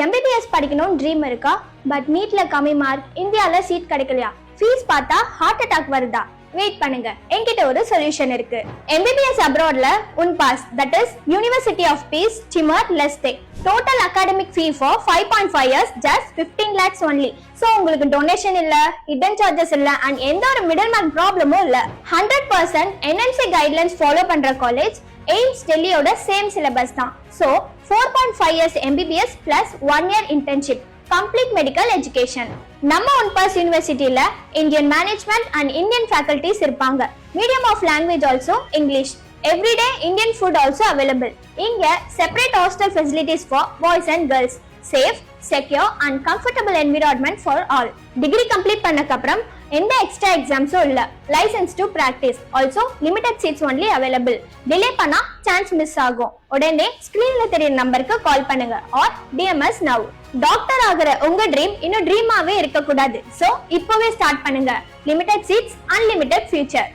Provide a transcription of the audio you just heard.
MBBS படிக்கணும் dream இருக்கா? But நீட்ல கம்மி மார்க், இந்தியால சீட் கிடைக்கலையா? ஃபீஸ் பார்த்தா ஹார்ட் அட்டாக் வருதா? வெயிட் பண்ணுங்க, என்கிட்ட ஒரு சொல்யூஷன் இருக்கு. எம்பிபிஎஸ் அப்ராட்ல UNPAS, that is University of Peace, Timor Leste. Total academic fee for 5.5 years just 15 lakhs only. So உங்களுக்கு டொனேஷன் இல்ல, hidden charges இல்ல, and எந்த ஒரு மிடில் மேன் ப்ராப்ளமும் இல்ல. 100% NMC guidelines ஃபாலோ பண்ற காலேஜ். எய்ம்ஸ் டெல்லியோட சேம் சிலபஸ் தான். So 4.5 years MBBS plus 1 year internship. Complete medical education. நம்ம UNPAS யூனிவர்சிட்டியில Indian management and Indian faculties இருப்பாங்க. Medium of language also English. Everyday Indian food also available. இங்க separate hostel facilities for boys and girls. Safe, secure and comfortable environment for all. Degree complete பண்ணக்கு அப்புறம் எந்த extra எக்ஸாம்ஸும் இல்ல. Licence to practise. Also limited seats only available. Delay பண்ணா chance miss ஆகும். உடனே ஸ்கிரீன்ல தெரிய நம்பருக்கு கால் பண்ணுங்க ஆர் DMS now. டாக்டர் ஆகிற உங்க ட்ரீம் இன்னும் ட்ரீமாவே இருக்க கூடாது. சோ இப்பவே ஸ்டார்ட் பண்ணுங்க. Limited seeds, unlimited future.